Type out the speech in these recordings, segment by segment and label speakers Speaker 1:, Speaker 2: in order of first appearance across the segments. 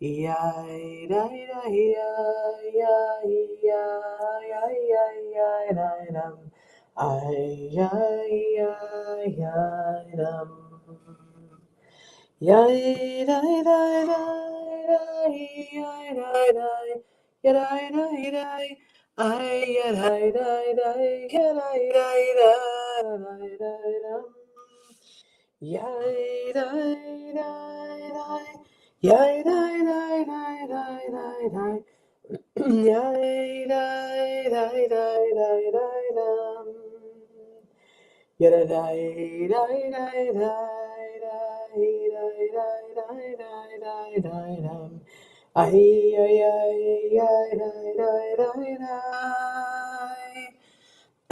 Speaker 1: Yai, dai, dai, yai, yai, yai, yai, yai, dai, dum. Ay, yai, yai, yai, dum. Yai, dai, dai, dai, dai, yai, dai, dai, yai, dai, dai, ay, yai, dai, dai, yai, dai, dai, dai, dai, dum. Yai, dai, dai, dai. Yay, die, die, die, die, die, die. Yay, die, die, die, die, die, dum. Yada, die, die, die, die, die, die, die, die, die, die, dum. Ay, ay, ay, ay, die, die, die, die.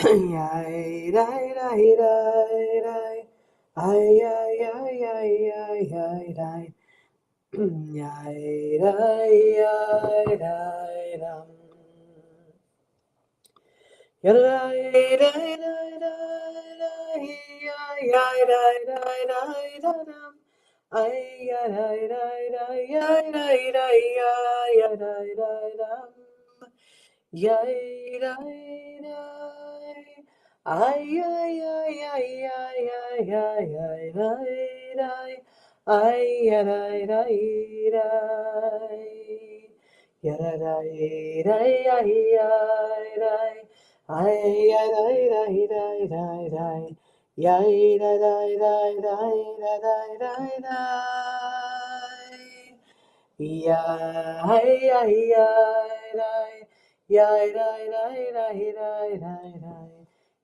Speaker 1: Yay, die, die, die, die. Ay, ay, ay, ay, ay, ay, die. Yai, dai, yai, dai, dum. Yai, dai, dai, dai, dai, yai, yai, dai, dai, dai, da, dum. Ay, yai, dai, dai, dai, yai, dai, dai, yai, yai, dai, dai, dum. Yai, dai, dai. Ay, yai, yai, yai, yai, yai, yai, yai, dai, dai. Ay, yai, dai, dai. Yada, dai, dai, ay, ay, dai. Ay, yai, dai, dai, dai, dai, dai. Yai, dai, dai, dai, dai, dai, dai, dai, dai. Yai, yai, yai, dai. Yai, dai, dai, dai, dai, dai, dai.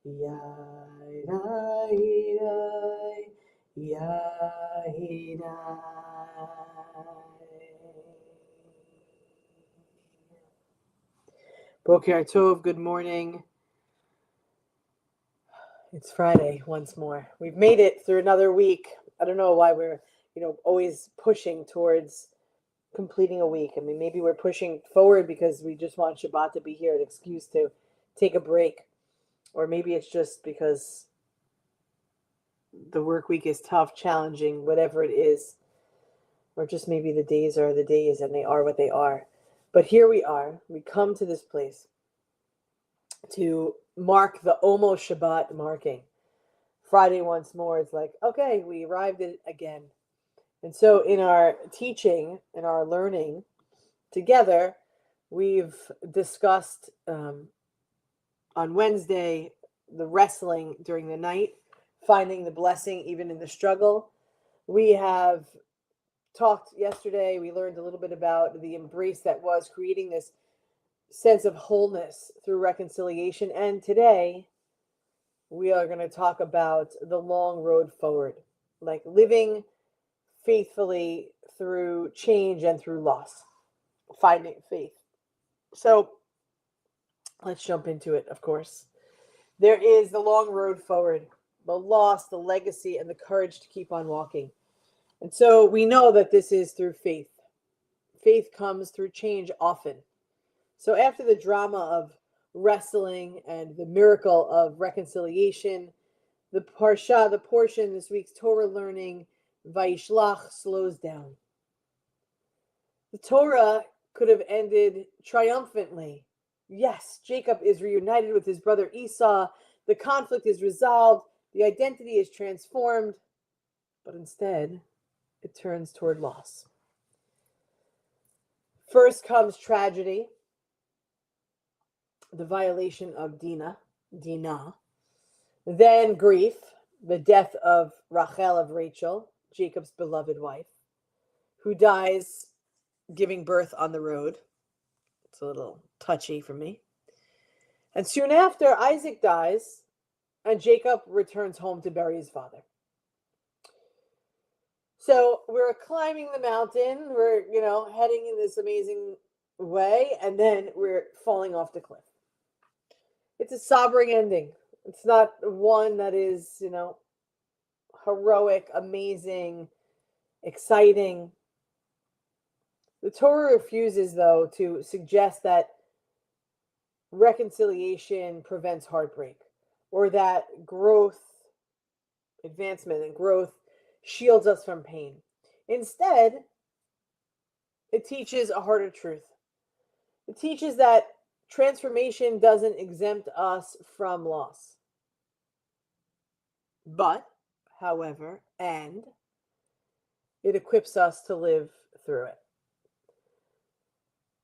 Speaker 1: Yai, dai, dai. Yai, dai. Boker Tov, good morning. It's Friday once more. We've made it through another week. I don't know why we're, always pushing towards completing a week. I mean, maybe we're pushing forward because we just want Shabbat to be here, an excuse to take a break. Or maybe it's just because the work week is tough, challenging, whatever it is. Or just maybe the days are the days and they are what they are. But here we are. We come to this place to mark the almost Shabbat marking. Friday once more is like, okay, we arrived at it again. And so in our teaching, in our learning together, we've discussed on Wednesday the wrestling during the night, finding the blessing even in the struggle. We have talked yesterday, we learned a little bit about the embrace that was creating this sense of wholeness through reconciliation. And today, we are going to talk about the long road forward, like living faithfully through change and through loss, finding faith. So let's jump into it, of course. There is the long road forward, the loss, the legacy, and the courage to keep on walking. And so we know that this is through faith. Faith comes through change often. So after the drama of wrestling and the miracle of reconciliation, the parsha, the portion, this week's Torah learning, Vayishlach, slows down. The Torah could have ended triumphantly. Yes, Jacob is reunited with his brother Esau. The conflict is resolved. The identity is transformed. But instead, it turns toward loss. First comes tragedy, the violation of Dinah. Then grief, the death of Rachel, of Rachel, Jacob's beloved wife, who dies giving birth on the road. It's a little touchy for me. And soon after, Isaac dies, and Jacob returns home to bury his father. So we're climbing the mountain. We're, heading in this amazing way, and then we're falling off the cliff. It's a sobering ending. It's not one that is, heroic, amazing, exciting. The Torah refuses, though, to suggest that reconciliation prevents heartbreak, or that growth, advancement and growth shields us from pain. Instead, it teaches a harder truth. It teaches that transformation doesn't exempt us from loss. But, however, and it equips us to live through it.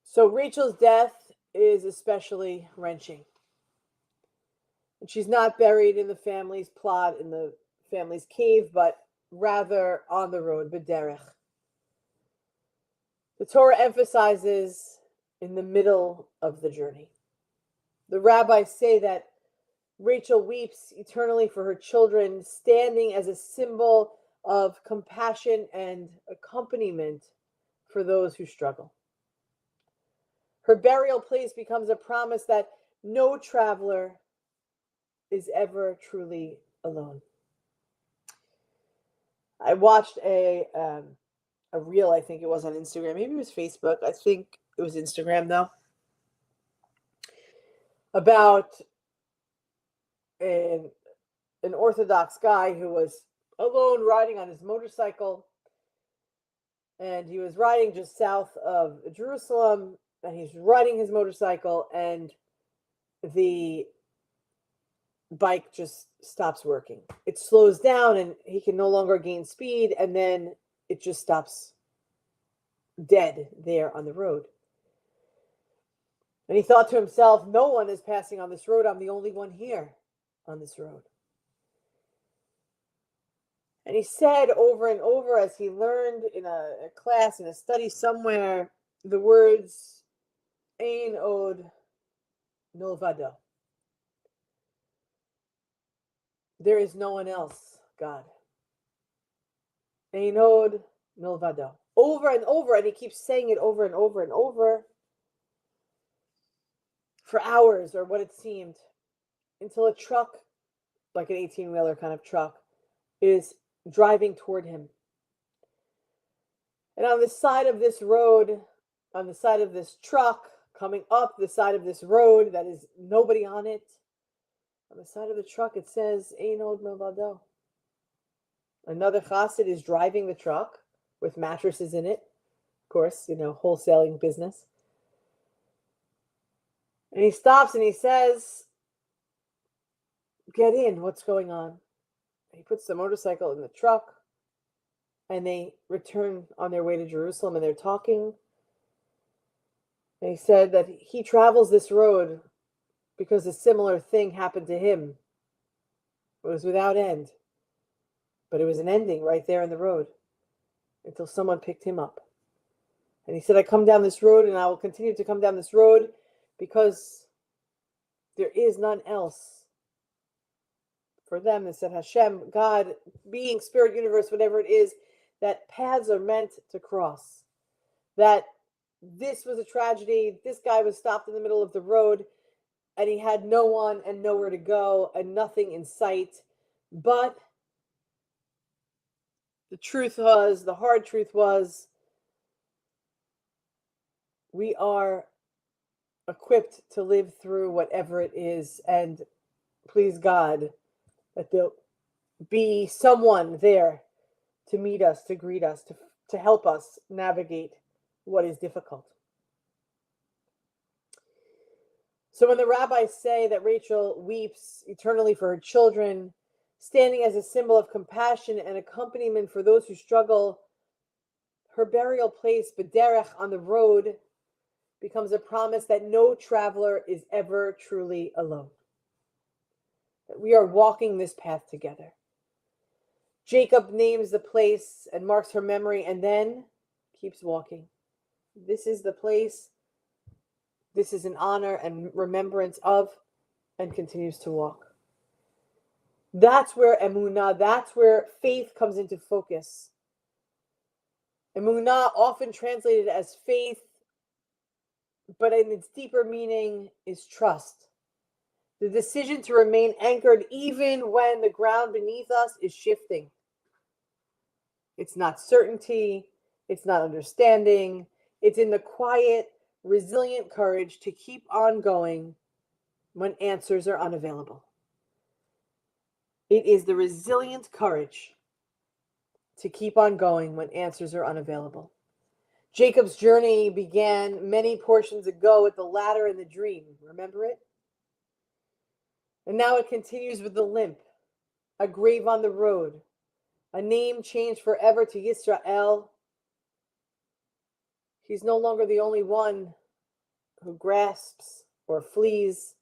Speaker 1: So Rachel's death is especially wrenching. And she's not buried in the family's plot, in the family's cave, but rather on the road, b'derech. The Torah emphasizes in the middle of the journey. The rabbis say that Rachel weeps eternally for her children, standing as a symbol of compassion and accompaniment for those who struggle. Her burial place becomes a promise that no traveler is ever truly alone. I watched a reel, I think it was on Instagram, maybe it was Facebook, I think it was Instagram though, about an Orthodox guy who was alone riding on his motorcycle, and he was riding just south of Jerusalem, and he's riding his motorcycle, and the bike just stops working. It slows down and he can no longer gain speed, and then it just stops dead there on the road. And he thought to himself, no one is passing on this road. I'm the only one here on this road. And he said over and over, as he learned in a class, in a study somewhere, the words, Ein od milvado. There is no one else, God. Ein od milvado. Over and over, and he keeps saying it over and over and over for hours, or what it seemed, until a truck, like an 18-wheeler kind of truck, is driving toward him. And on the side of this road, on the side of this truck, coming up the side of this road that is nobody on it, on the side of the truck it says, Ein od milvado. Another chassid is driving the truck with mattresses in it. Of course, wholesaling business. And he stops and he says, get in, what's going on? He puts the motorcycle in the truck, and they return on their way to Jerusalem, and they're talking. And he said that he travels this road because a similar thing happened to him. It was without end, but it was an ending right there in the road until someone picked him up. And he said, I come down this road, and I will continue to come down this road because there is none else. For them, they said Hashem, God, being, spirit, universe, whatever it is, that paths are meant to cross. That this was a tragedy. This guy was stopped in the middle of the road, and he had no one and nowhere to go and nothing in sight. But the hard truth was, we are equipped to live through whatever it is, and please God, that there'll be someone there to meet us, to greet us, to help us navigate what is difficult. So when the rabbis say that Rachel weeps eternally for her children, standing as a symbol of compassion and accompaniment for those who struggle, her burial place, b'derech, on the road, becomes a promise that no traveler is ever truly alone. That we are walking this path together. Jacob names the place and marks her memory, and then keeps walking. This is the place. This is an honor and remembrance of, and continues to walk. That's where emunah, that's where faith comes into focus. Emunah, often translated as faith, but in its deeper meaning is trust. The decision to remain anchored even when the ground beneath us is shifting. It's not certainty. It's not understanding. It's in the quiet, resilient courage to keep on going when answers are unavailable. It is the resilient courage to keep on going when answers are unavailable. Jacob's journey began many portions ago with the ladder and the dream. Remember it? And now it continues with the limp, a grave on the road, a name changed forever to Yisrael. He's no longer the only one who grasps or flees.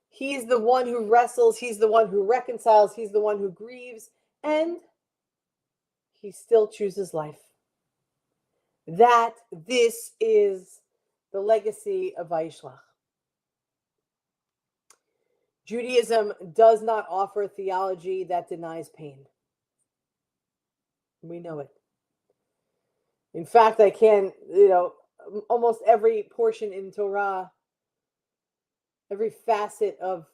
Speaker 1: He's the one who wrestles. He's the one who reconciles. He's the one who grieves. And he still chooses life. This is the legacy of Vayishlach. Judaism does not offer theology that denies pain. We know it. In fact, almost every portion in Torah, every facet of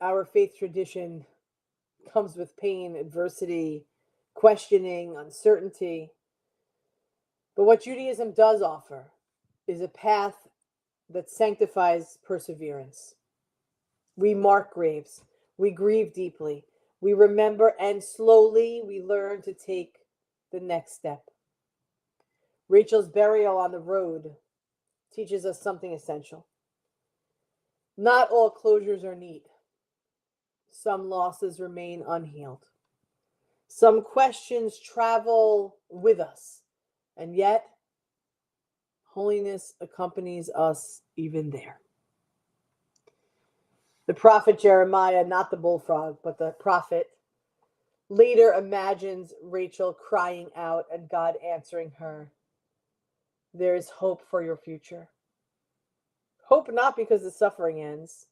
Speaker 1: our faith tradition comes with pain, adversity, questioning, uncertainty. But what Judaism does offer is a path that sanctifies perseverance. We mark graves. We grieve deeply. We remember, and slowly we learn to take the next step. Rachel's burial on the road teaches us something essential. Not all closures are neat. Some losses remain unhealed. Some questions travel with us, and yet holiness accompanies us even there. The prophet Jeremiah, not the bullfrog, but the prophet, later imagines Rachel crying out and God answering her, "There is hope for your future." Hope not because the suffering ends,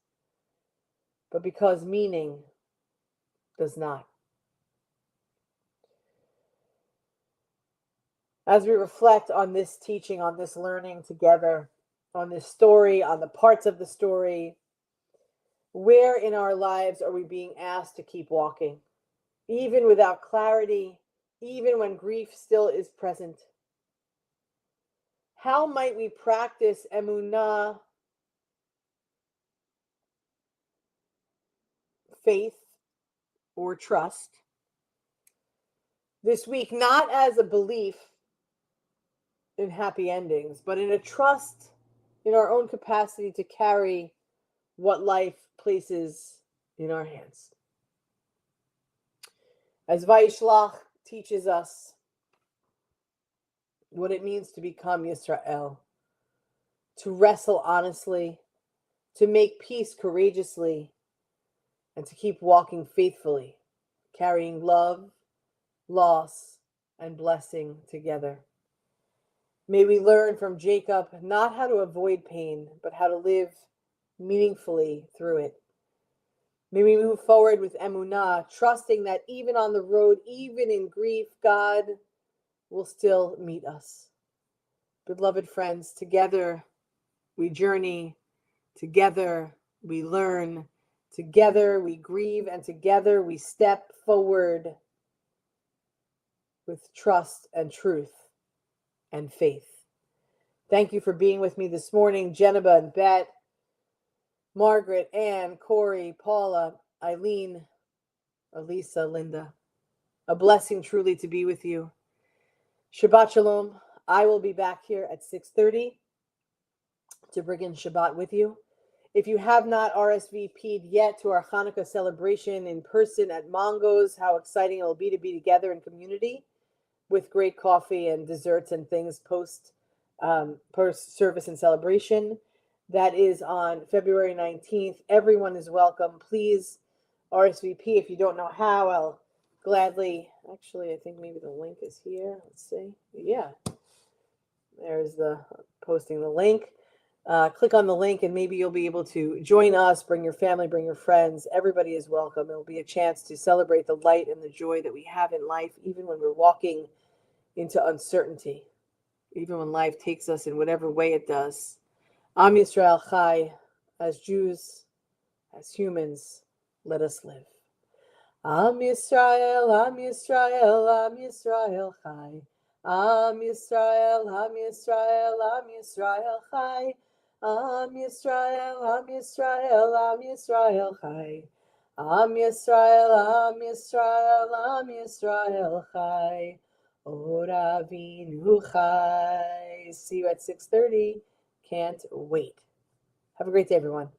Speaker 1: but because meaning does not. As we reflect on this teaching, on this learning together, on this story, on the parts of the story, where in our lives are we being asked to keep walking, even without clarity, even when grief still is present? How might we practice emunah, faith, or trust this week, not as a belief in happy endings, but in a trust in our own capacity to carry what life places in our hands? As Vayishlach teaches us what it means to become Yisrael, to wrestle honestly, to make peace courageously, and to keep walking faithfully, carrying love, loss, and blessing together. May we learn from Jacob not how to avoid pain, but how to live meaningfully through it. May we move forward with emunah, trusting that even on the road, even in grief, God will still meet us. Beloved friends, together we journey, together we learn, together we grieve, and together we step forward with trust and truth and faith. Thank you for being with me this morning, Jennifer and Bet, Margaret, Ann, Corey, Paula, Eileen, Elisa, Linda. A blessing truly to be with you. Shabbat Shalom. I will be back here at 6:30 to bring in Shabbat with you. If you have not RSVP'd yet to our Hanukkah celebration in person at Mongo's, how exciting it will be to be together in community with great coffee and desserts and things post service and celebration. That is on February 19th. Everyone is welcome. Please RSVP. If you don't know how, I'll gladly, actually, I think maybe the link is here. Let's see. Yeah, there's the posting the link. Click on the link and maybe you'll be able to join us, bring your family, bring your friends. Everybody is welcome. It'll be a chance to celebrate the light and the joy that we have in life, even when we're walking into uncertainty, even when life takes us in whatever way it does. Am Yisrael Chai, as Jews, as humans, let us live. Am Yisrael, Am Yisrael, Am Yisrael Chai. Am Yisrael, Am Yisrael, Am Yisrael Chai. Am Yisrael, Am Yisrael, Am Yisrael Chai. Am Yisrael, Am Yisrael, Am Yisrael Chai. Ora Avinu Chai. See you at 6:30. Can't wait. Have a great day, everyone.